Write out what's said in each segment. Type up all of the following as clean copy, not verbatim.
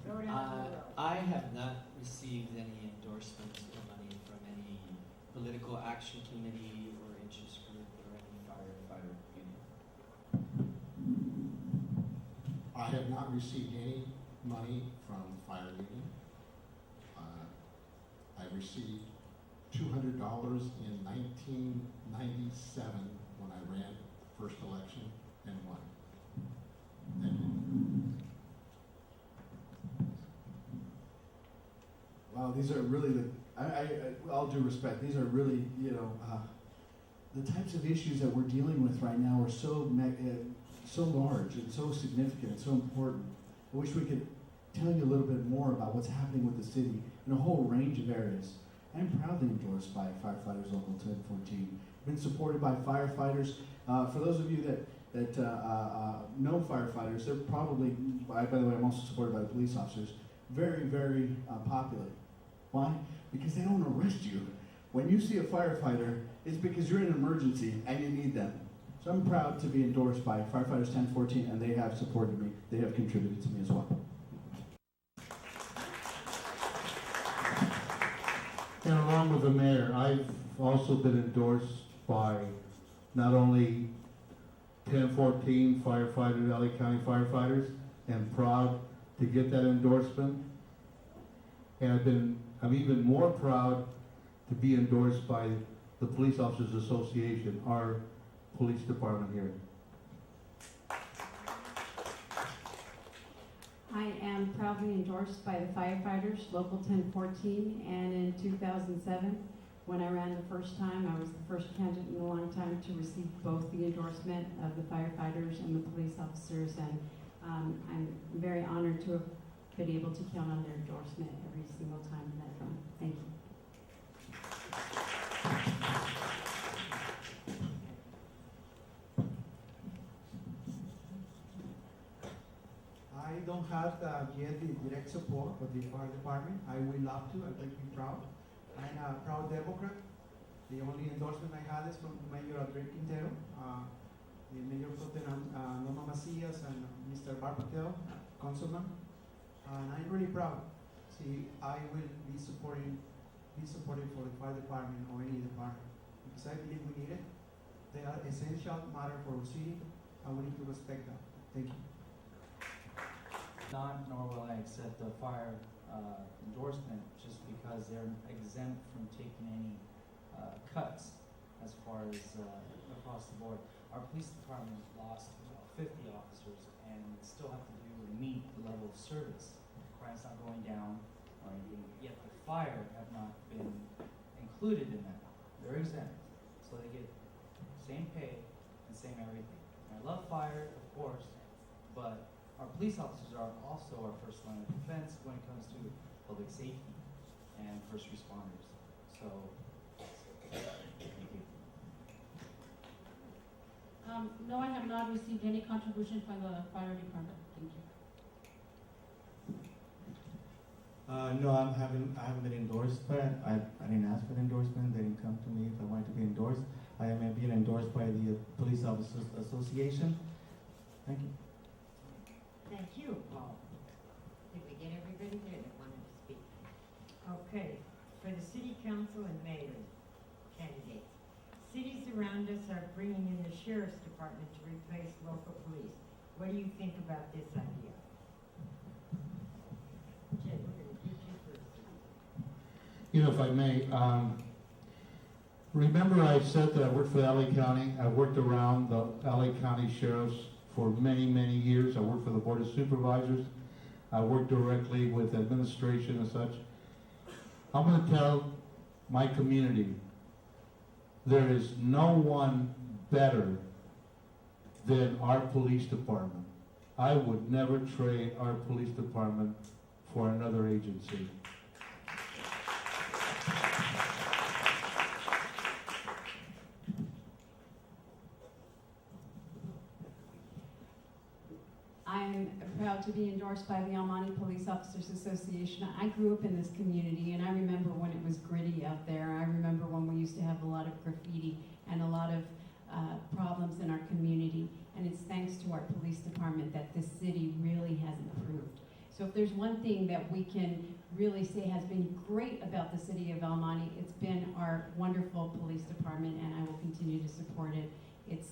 Go down the road. I have not received any endorsements or money from any political action committee or interest group or any firefighter union. I have not received any money from the fire union. I received $200 in 1997 when I ran the first election and won. Thank you. Wow, these are really with all due respect, these are really, the types of issues that we're dealing with right now are so large and so significant and so important. I wish we could tell you a little bit more about what's happening with the city in a whole range of areas. I'm proudly endorsed by Firefighters Local 1014. Been supported by firefighters. For those of you that know firefighters, they're probably, by the way, I'm also supported by the police officers, very, very popular. Why? Because they don't arrest you. When you see a firefighter, it's because you're in an emergency and you need them. So I'm proud to be endorsed by Firefighters 1014, and they have supported me. They have contributed to me as well. And along with the mayor, I've also been endorsed by not only 1014 firefighters, LA County firefighters, and proud to get that endorsement. And I'm even more proud to be endorsed by the Police Officers Association, our police department here. I am proudly endorsed by the firefighters, Local 1014, and in 2007, when I ran the first time, I was the first candidate in a long time to receive both the endorsement of the firefighters and the police officers, and I'm very honored to have been able to count on their endorsement every single time that I run. Thank you. I don't have yet the direct support of the fire department. I will love to. I'd like to be proud. I'm a proud Democrat. The only endorsement I had is from Mayor André Quintero, the Mayor Pro Tem Norma Macias, and Mr. Barpatel, Councilman. And I'm really proud. See, I will be supported for the fire department or any department because I believe we need it. They are essential matter for our city, and we need to respect them. Thank you. Not nor will I accept the fire endorsement just because they're exempt from taking any cuts as far as across the board. Our police department lost 50 officers and still have to meet the level of service. Crime's not going down or anything, yet the fire have not been included in that. They're exempt, so they get same pay and same everything. And I love fire, of course, but our police officers are also our first line of defense when it comes to public safety and first responders. So, thank you. No, I have not received any contribution from the fire department. Thank you. No, I haven't been endorsed, but I didn't ask for an endorsement. They didn't come to me if I wanted to be endorsed. I am being endorsed by the Police Officers Association. Thank you. Thank you, Paul. Did we get everybody there that wanted to speak? Okay, for the city council and mayor candidates. Cities around us are bringing in the sheriff's department to replace local police. What do you think about this idea? Jay, we're going to get you first. If I may, remember I said that I worked for the LA County. I worked around the LA County sheriffs for many, many years. I worked for the Board of Supervisors. I worked directly with administration and such. I'm going to tell my community there is no one better than our police department. I would never trade our police department for another agency. I'm proud to be endorsed by the El Monte Police Officers Association. I grew up in this community, and I remember when it was gritty out there. I remember when we used to have a lot of graffiti and a lot of problems in our community. And it's thanks to our police department that this city really has improved. So if there's one thing that we can really say has been great about the city of El Monte, it's been our wonderful police department, and I will continue to support it. It's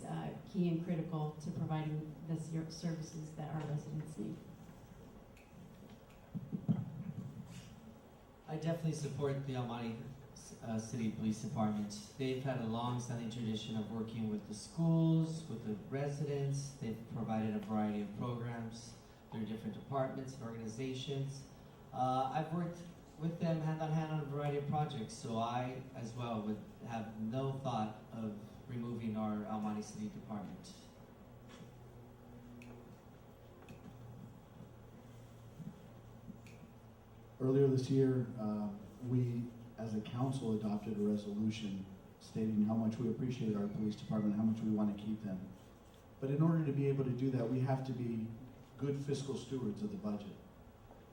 key and critical to providing the services that our residents need. I definitely support the Almaty City Police Department. They've had a long-standing tradition of working with the schools, with the residents. They've provided a variety of programs through different departments and organizations. I've worked with them hand on hand on a variety of projects, so I, as well, would have no thought of removing our Almaty City Department. Earlier this year, we, as a council, adopted a resolution stating how much we appreciate our police department, how much we want to keep them. But in order to be able to do that, we have to be good fiscal stewards of the budget.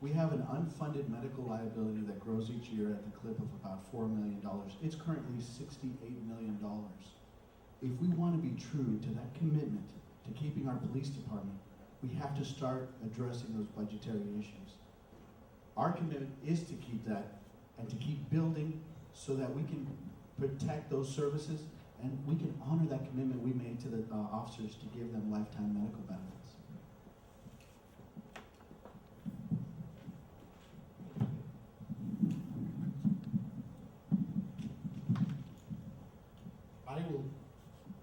We have an unfunded medical liability that grows each year at the clip of about $4 million. It's currently $68 million. If we want to be true to that commitment to keeping our police department, we have to start addressing those budgetary issues. Our commitment is to keep that and to keep building so that we can protect those services and we can honor that commitment we made to the officers to give them lifetime medical benefits. I will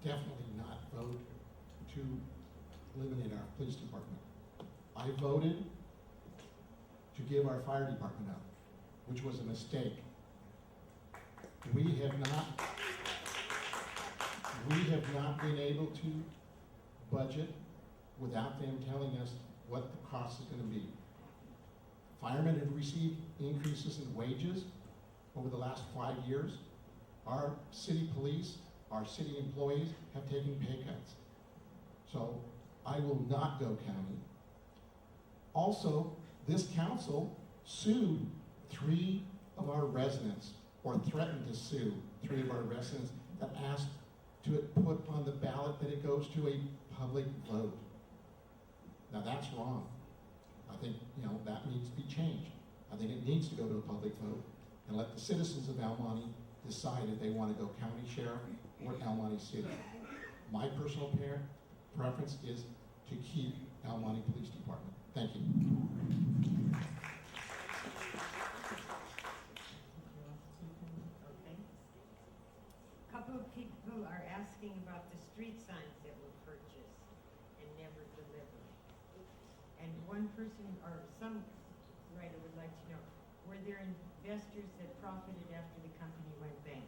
definitely not vote to eliminate our police department. I voted to give our fire department up, which was a mistake. We have not been able to budget without them telling us what the cost is going to be. Firemen have received increases in wages over the last 5 years. Our city police, our city employees have taken pay cuts. So I will not go county. Also, this council sued 3 of our residents, or threatened to sue 3 of our residents that asked to put on the ballot that it goes to a public vote. Now that's wrong. I think, that needs to be changed. I think it needs to go to a public vote and let the citizens of El Monte decide if they want to go county sheriff or El Monte City. My personal preference is to keep El Monte Police Department. Thank you. Okay. A couple of people are asking about the street signs that were purchased and never delivered. And one person, or some writer would like to know, were there investors that profited after the company went bankrupt?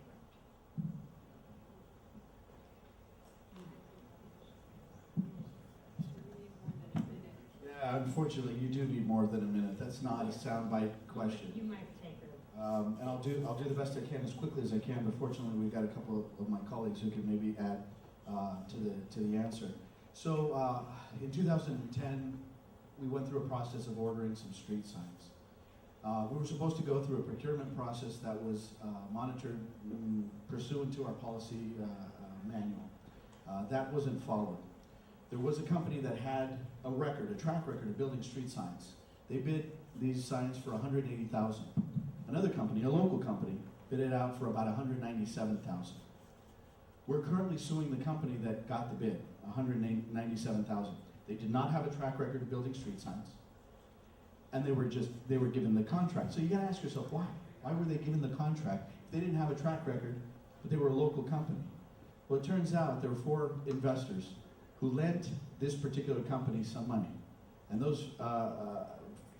Yeah, unfortunately, you do need more than a minute. That's not a soundbite question. You might take it. And I'll do the best I can as quickly as I can, but fortunately we've got a couple of my colleagues who can maybe add to the answer. So in 2010, we went through a process of ordering some street signs. We were supposed to go through a procurement process that was monitored pursuant to our policy manual. That wasn't followed. There was a company that had a track record of building street signs. They bid these signs for $180,000. Another company, a local company, bid it out for about $197,000. We're currently suing the company that got the bid, $197,000. They did not have a track record of building street signs, and they were given the contract. So you gotta ask yourself, why? Why were they given the contract if they didn't have a track record, but they were a local company? Well, it turns out there were 4 investors who lent this particular company some money, and those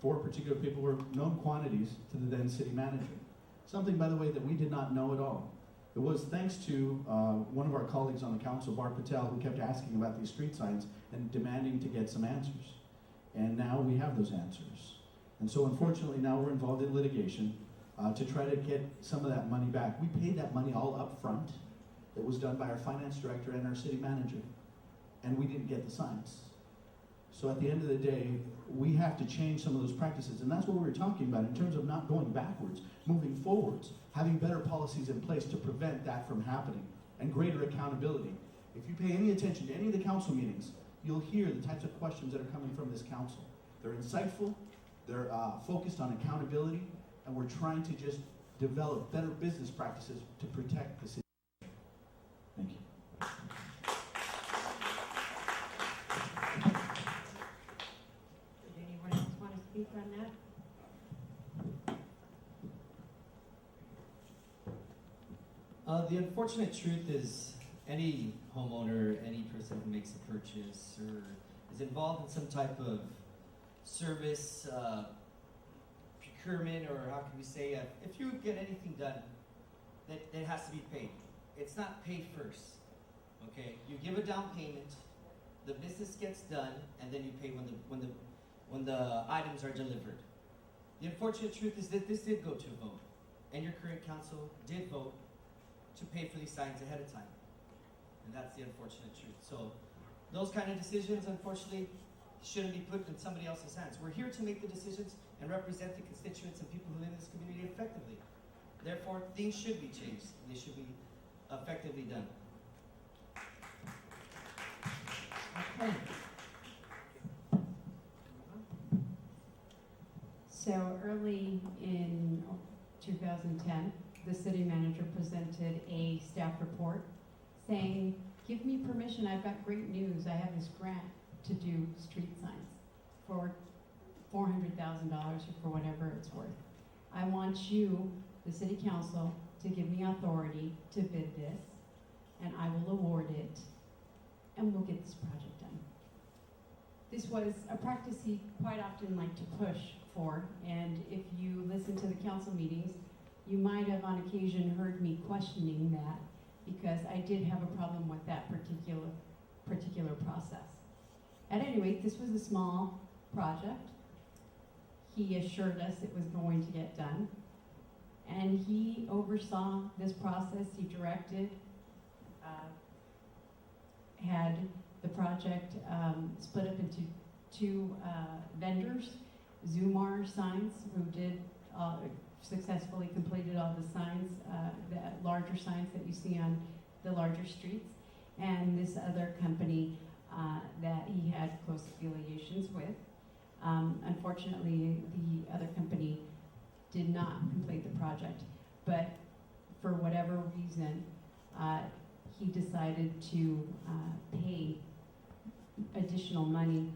4 particular people were known quantities to the then city manager. Something, by the way, that we did not know at all. It was thanks to one of our colleagues on the council, Bart Patel, who kept asking about these street signs and demanding to get some answers. And now we have those answers. And so unfortunately now we're involved in litigation to try to get some of that money back. We paid that money all up front. It was done by our finance director and our city manager. And we didn't get the signs. So at the end of the day, we have to change some of those practices. And that's what we were talking about in terms of not going backwards, moving forwards, having better policies in place to prevent that from happening, and greater accountability. If you pay any attention to any of the council meetings, you'll hear the types of questions that are coming from this council. They're insightful, They're focused on accountability, and we're trying to just develop better business practices to protect the city. Thank you. Did anyone else want to speak on that? The unfortunate truth is any homeowner, any person who makes a purchase or is involved in some type of service, procurement, or how can we say, if you get anything done, that has to be paid. It's not paid first, okay? You give a down payment, the business gets done, and then you pay when the items are delivered. The unfortunate truth is that this did go to a vote, and your current council did vote to pay for these signs ahead of time. And that's the unfortunate truth. So those kind of decisions, unfortunately, shouldn't be put in somebody else's hands. We're here to make the decisions and represent the constituents and people who live in this community effectively. Therefore, things should be changed, and they should be effectively done. Okay. So early in 2010, the city manager presented a staff report saying, give me permission, I've got great news. I have this grant to do street signs for $400,000 or for whatever it's worth. I want you, the city council, to give me authority to bid this, and I will award it, and we'll get this project done. This was a practice he quite often liked to push for, and if you listen to the council meetings, you might have on occasion heard me questioning that, because I did have a problem with that particular process. At any rate, this was a small project. He assured us it was going to get done, and he oversaw this process. He directed, had the project split up into two vendors, Zumar Signs, who did successfully completed all the signs, the larger signs that you see on the larger streets, and this other company that he had close affiliations with. Unfortunately, the other company did not complete the project, but for whatever reason, he decided to pay additional money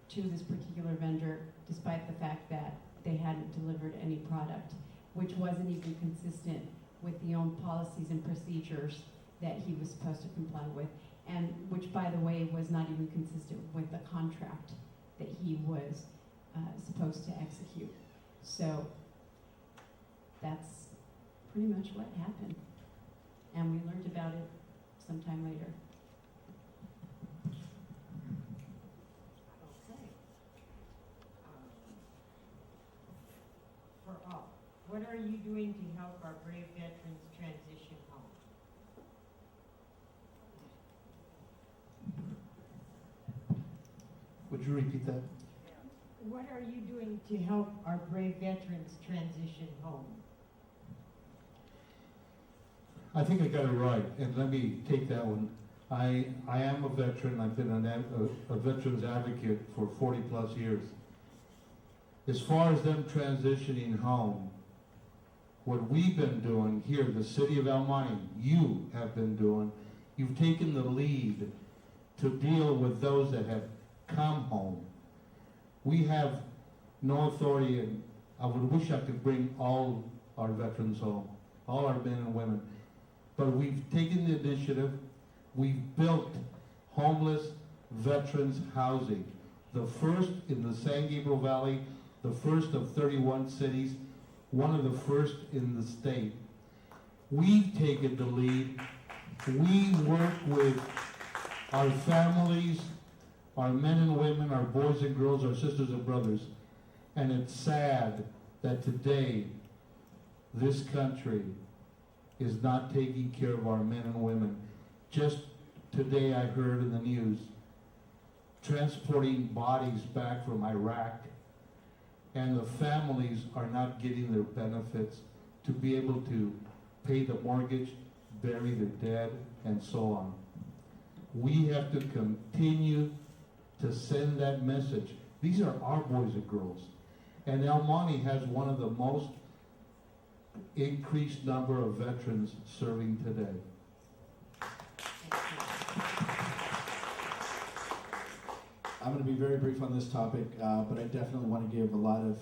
to this particular vendor, despite the fact that they hadn't delivered any product, which wasn't even consistent with the own policies and procedures that he was supposed to comply with, and which, by the way, was not even consistent with the contract that he was supposed to execute. So that's pretty much what happened, and we learned about it sometime later. Okay. For all, what are you doing to help our brave veterans transition home? Would you repeat that? What are you doing to help our brave veterans transition home? I think I got it right, and let me take that one. I am a veteran. I've been a veterans advocate for 40 plus years. As far as them transitioning home, what we've been doing here, the city of El Monte, you have been doing, you've taken the lead to deal with those that have come home. We have no authority, and I would wish I could bring all our veterans home, all our men and women. But we've taken the initiative. We've built homeless veterans housing, the first in the San Gabriel Valley, the first of 31 cities, one of the first in the state. We've taken the lead. We work with our families, our men and women, our boys and girls, our sisters and brothers. And it's sad that today, this country is not taking care of our men and women. Just today I heard in the news, transporting bodies back from Iraq, and the families are not getting their benefits to be able to pay the mortgage, bury their dead, and so on. We have to continue to send that message. These are our boys and girls. And El Monte has one of the most increased number of veterans serving today. I'm going to be very brief on this topic, but I definitely want to give a lot of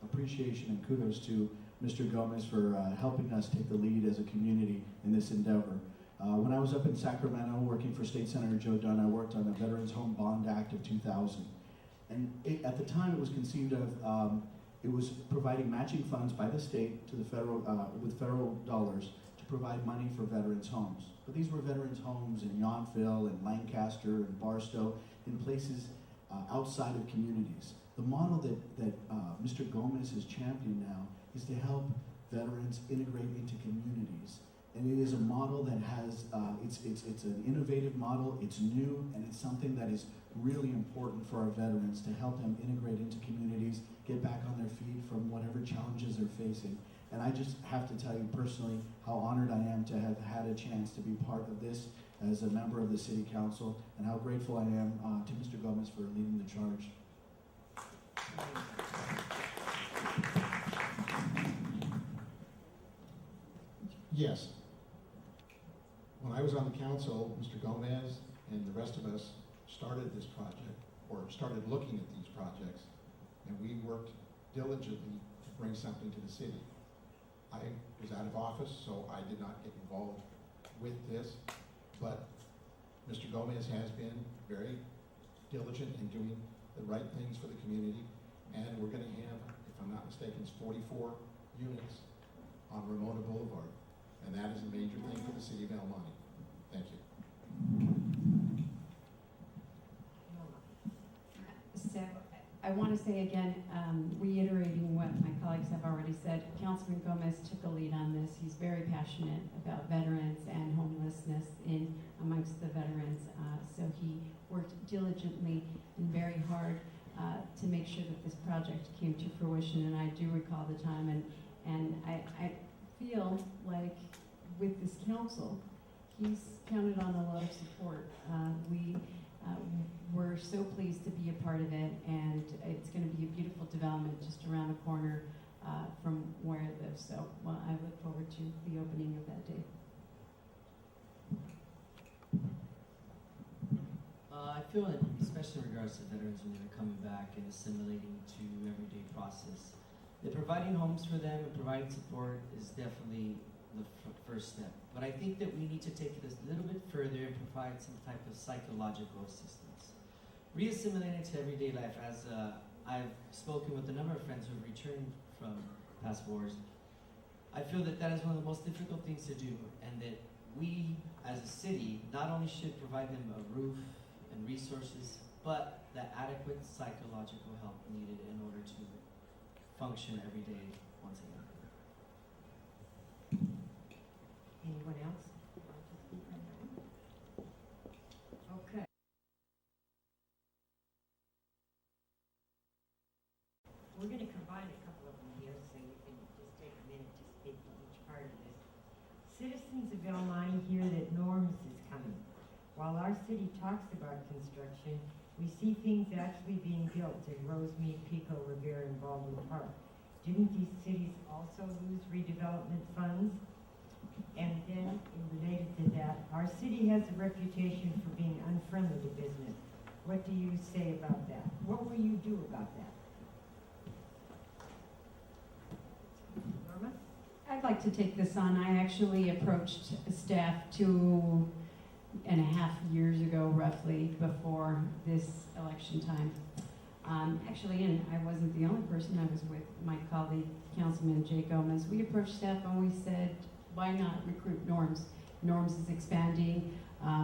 appreciation and kudos to Mr. Gomez for helping us take the lead as a community in this endeavor. When I was up in Sacramento working for State Senator Joe Dunn, I worked on the Veterans Home Bond Act of 2000. And at the time it was conceived of, it was providing matching funds by the state to the federal, with federal dollars to provide money for veterans' homes. But these were veterans' homes in Yountville and Lancaster and Barstow, in places outside of communities. The model that Mr. Gomez has championed now is to help veterans integrate into communities. And it is a model that has, it's an innovative model, it's new, and it's something that is really important for our veterans to help them integrate into communities, get back on their feet from whatever challenges they're facing. And I just have to tell you personally how honored I am to have had a chance to be part of this as a member of the City Council, and how grateful I am to Mr. Gomez for leading the charge. Yes. When I was on the council, Mr. Gomez and the rest of us started this project, or started looking at these projects, and we worked diligently to bring something to the city. I was out of office, so I did not get involved with this, but Mr. Gomez has been very diligent in doing the right things for the community, and we're going to have, if I'm not mistaken, it's 44 units on Ramona Boulevard, and that is a major thing for the city of El Monte. Thank you. So I want to say again, reiterating what my colleagues have already said, Councilman Gomez took a lead on this. He's very passionate about veterans and homelessness in amongst the veterans. So he worked diligently and very hard to make sure that this project came to fruition. And I do recall the time, and I feel like with this council, he's counted on a lot of support. We're so pleased to be a part of it, and it's going to be a beautiful development just around the corner from where I live. So, well, I look forward to the opening of that day. I feel that, especially in regards to veterans when they're coming back and assimilating to everyday process, that providing homes for them and providing support is definitely the first step. But I think that we need to take it a little bit further and provide some type of psychological assistance. Reassimilating to everyday life, as I've spoken with a number of friends who have returned from past wars, I feel that that is one of the most difficult things to do, and that we, as a city, not only should provide them a roof and resources, but the adequate psychological help needed in order to function every day once again. Anyone else? Okay. We're going to combine a couple of them here, so you can just take a minute to speak to each part of this. Citizens of El Monte hear that Norms is coming. While our city talks about construction, we see things actually being built in Rosemead, Pico, Rivera, and Baldwin Park. Didn't these cities also lose redevelopment funds? And then, related to that, our city has a reputation for being unfriendly to business. What do you say about that? What will you do about that? Norma? I'd like to take this on. I actually approached staff 2.5 years ago, roughly, before this election time. Actually, and I wasn't the only person. I was with my colleague, Councilman Jay Gomez. We approached staff and we said, why not recruit Norms? Norms is expanding.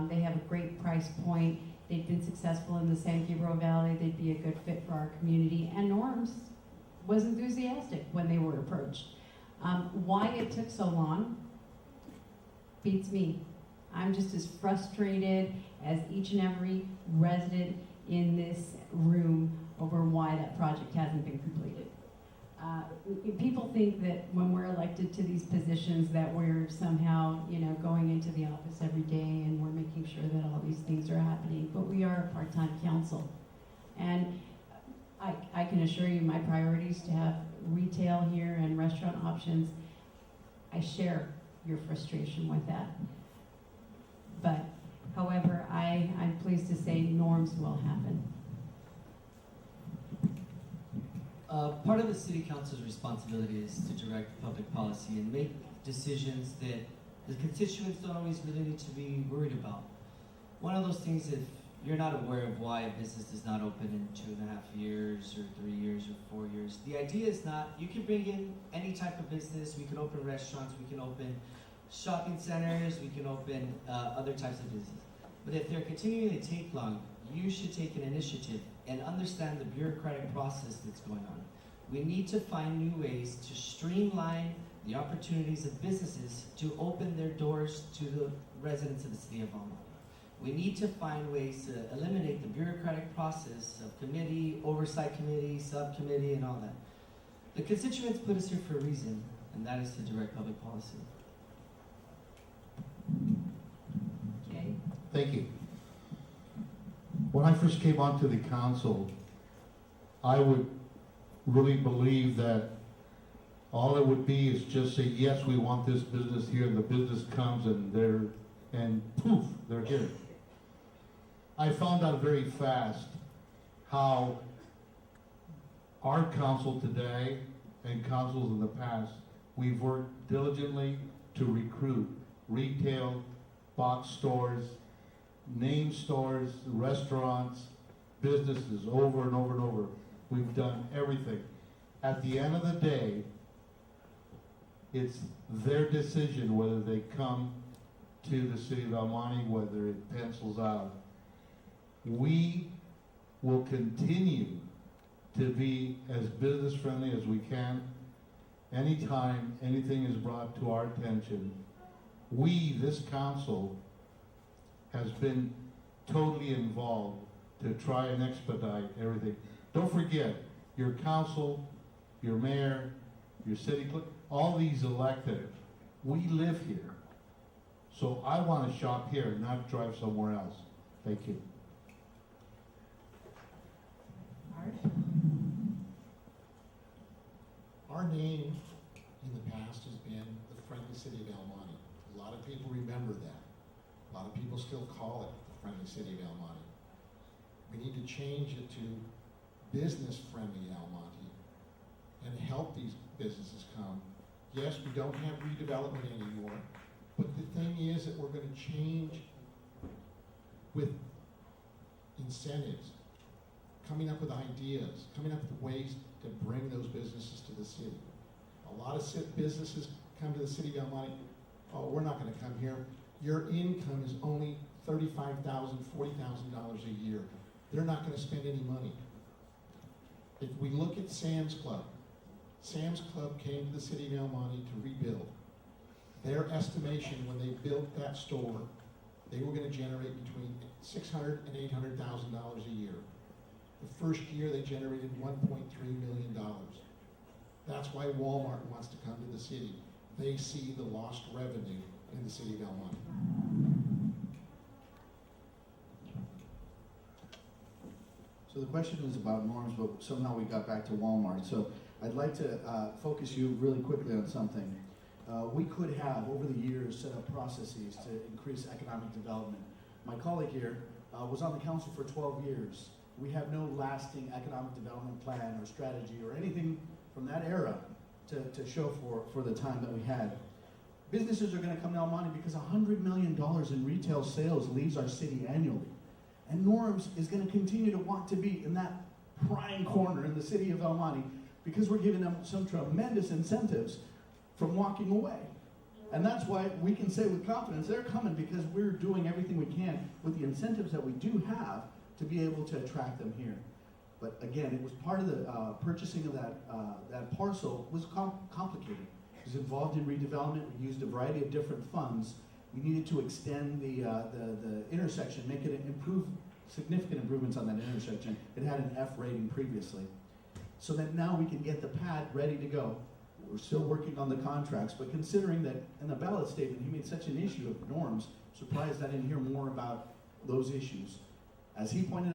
They have a great price point. They've been successful in the San Gabriel Valley. They'd be a good fit for our community. And Norms was enthusiastic when they were approached. Why it took so long beats me. I'm just as frustrated as each and every resident in this room over why that project hasn't been completed. People think that when we're elected to these positions that we're somehow, going into the office every day and we're making sure that all these things are happening, but we are a part-time council. And I can can assure you my priorities to have retail here and restaurant options. I share your frustration with that. But, however, I'm pleased to say norms will happen. Part of the city council's responsibility is to direct public policy and make decisions that the constituents don't always really need to be worried about. One of those things, if you're not aware of why a business does not open in 2.5 years or 3 years or 4 years, the idea is not, you can bring in any type of business. We can open restaurants, we can open shopping centers, we can open other types of business. But if they're continuing to take long, you should take an initiative and understand the bureaucratic process that's going on. We need to find new ways to streamline the opportunities of businesses to open their doors to the residents of the city of Alma. We need to find ways to eliminate the bureaucratic process of committee, oversight committee, subcommittee, and all that. The constituents put us here for a reason, and that is to direct public policy. Jay? Thank you. When I first came onto the council, I would really believe that all it would be is just say, yes, we want this business here, and the business comes and poof, they're here. I found out very fast how our council today and councils in the past, we've worked diligently to recruit retail, box stores, name stores, restaurants, businesses over and over and over. We've done everything. At the end of the day, it's their decision whether they come to the city of El Monte, whether it pencils out. We will continue to be as business friendly as we can. Anytime anything is brought to our attention, we, this council, has been totally involved to try and expedite everything. Don't forget, your council, your mayor, your city clerk, all these elected, we live here. So I want to shop here, not drive somewhere else. Thank you. Art? Our name in the past has been the Friendly City of El Monte. A lot of people remember that. A lot of people still call it the Friendly City of El Monte. We need to change it to business-friendly El Monte and help these businesses come. Yes, we don't have redevelopment anymore, but the thing is that we're going to change with incentives, coming up with ideas, coming up with ways to bring those businesses to the city. A lot of businesses come to the city of El Monte, oh, we're not going to come here. Your income is only $35,000, $40,000 a year. They're not going to spend any money. If we look at Sam's Club came to the city of El Monte to rebuild. Their estimation when they built that store, they were going to generate between $600,000 and $800,000 a year. The first year they generated $1.3 million. That's why Walmart wants to come to the city. They see the lost revenue in the city of El Monte. So the question is about norms, but somehow we got back to Walmart. So I'd like to focus you really quickly on something. We could have, over the years, set up processes to increase economic development. My colleague here was on the council for 12 years. We have no lasting economic development plan or strategy or anything from that era to show for the time that we had. Businesses are going to come to El Monte because $100 million in retail sales leaves our city annually. And Norms is going to continue to want to be in that prime corner in the city of El Monte because we're giving them some tremendous incentives from walking away. And that's why we can say with confidence they're coming, because we're doing everything we can with the incentives that we do have to be able to attract them here. But again, it was part of the purchasing of that parcel was complicated. It was involved in redevelopment. We used a variety of different funds. We needed to extend the intersection, make it significant improvements on that intersection. It had an F rating previously. So that now we can get the pad ready to go. We're still working on the contracts, but considering that in the ballot statement he made such an issue of norms, surprised I didn't hear more about those issues. As he pointed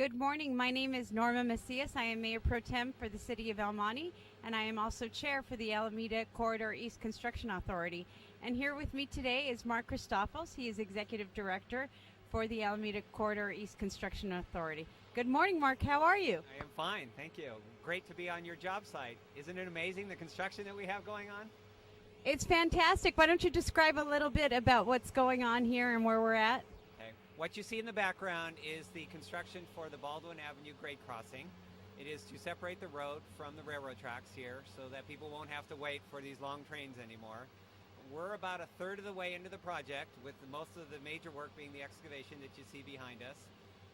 Good morning. My name is Norma Macias. I am Mayor Pro Tem for the City of El Monte, and I am also Chair for the Alameda Corridor East Construction Authority. And here with me today is Mark Christophos. He is Executive Director for the Alameda Corridor East Construction Authority. Good morning, Mark. How are you? I am fine, thank you. Great to be on your job site. Isn't it amazing, the construction that we have going on? It's fantastic. Why don't you describe a little bit about what's going on here and where we're at? Okay. What you see in the background is the construction for the Baldwin Avenue grade crossing. It is to separate the road from the railroad tracks here so that people won't have to wait for these long trains anymore. We're about a third of the way into the project, with most of the major work being the excavation that you see behind us.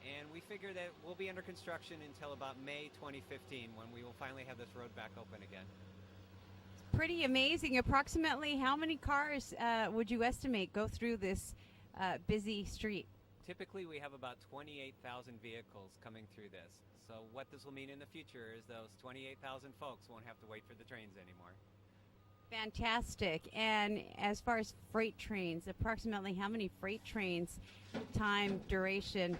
And we figure that we'll be under construction until about May 2015, when we will finally have this road back open again. Pretty amazing. Approximately how many cars would you estimate go through this busy street? Typically, we have about 28,000 vehicles coming through this. So what this will mean in the future is those 28,000 folks won't have to wait for the trains anymore. Fantastic. And as far as freight trains, approximately how many freight trains, time, duration,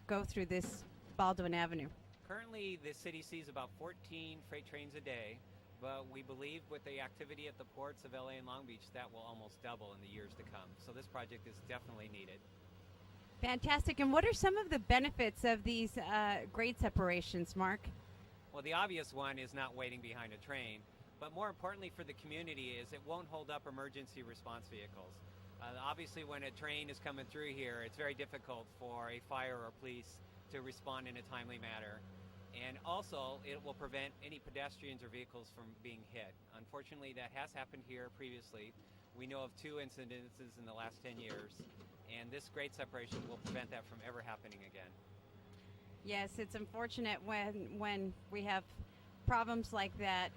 go through this Baldwin Avenue? Currently, the city sees about 14 freight trains a day, but we believe with the activity at the ports of LA and Long Beach, that will almost double in the years to come. So this project is definitely needed. Fantastic. And what are some of the benefits of these grade separations, Mark? Well, the obvious one is not waiting behind a train, but more importantly for the community is it won't hold up emergency response vehicles. Obviously, when a train is coming through here, it's very difficult for a fire or police to respond in a timely manner. And also, it will prevent any pedestrians or vehicles from being hit. Unfortunately, that has happened here previously. We know of 2 incidences in the last 10 years, and this grade separation will prevent that from ever happening again. Yes, it's unfortunate when we have problems like that,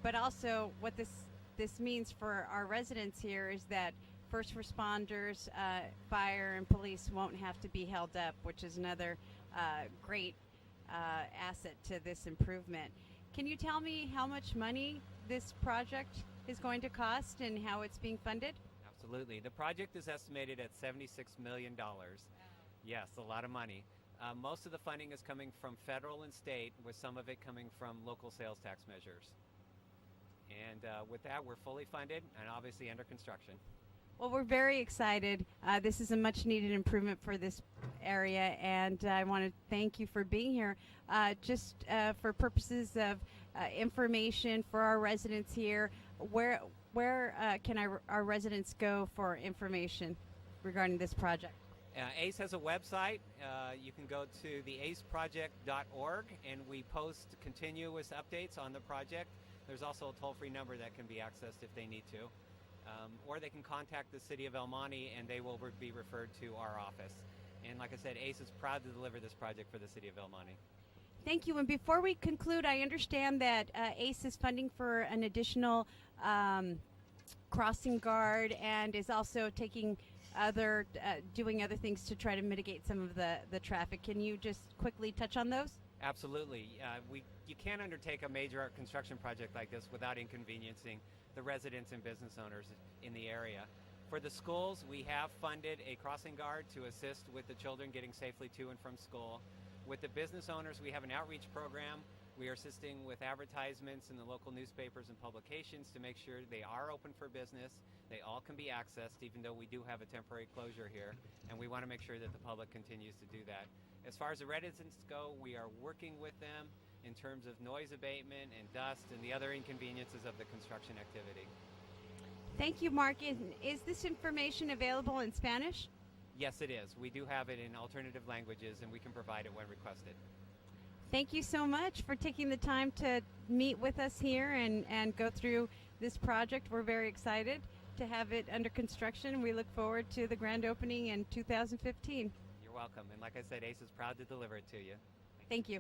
but also what this means for our residents here is that first responders, fire, and police won't have to be held up, which is another great asset to this improvement. Can you tell me how much money this project is going to cost and how it's being funded? Absolutely. The project is estimated at $76 million. Yes, a lot of money. Most of the funding is coming from federal and state, with some of it coming from local sales tax measures. And with that, we're fully funded and obviously under construction. Well, we're very excited. This is a much needed improvement for this area, and I want to thank you for being here. Just for purposes of information for our residents here, where can our residents go for information regarding this project? ACE has a website. You can go to theaceproject.org, and we post continuous updates on the project. There's also a toll-free number that can be accessed if they need to. Or they can contact the City of El Monte, and they will be referred to our office. And like I said, ACE is proud to deliver this project for the City of El Monte. Thank you. And before we conclude, I understand that ACE is funding for an additional crossing guard and is also taking doing other things to try to mitigate some of the traffic. Can you just quickly touch on those? Absolutely. You can't undertake a major construction project like this without inconveniencing the residents and business owners in the area. For the schools, we have funded a crossing guard to assist with the children getting safely to and from school. With the business owners, we have an outreach program. We are assisting with advertisements in the local newspapers and publications to make sure they are open for business. They all can be accessed, even though we do have a temporary closure here, and we want to make sure that the public continues to do that. As far as the residents go, we are working with them in terms of noise abatement and dust and the other inconveniences of the construction activity. Thank you, Mark. Is this information available in Spanish? Yes, it is. We do have it in alternative languages, and we can provide it when requested. Thank you so much for taking the time to meet with us here and go through this project. We're very excited to have it under construction. We look forward to the grand opening in 2015. You're welcome. And like I said, ACE is proud to deliver it to you. Thank you.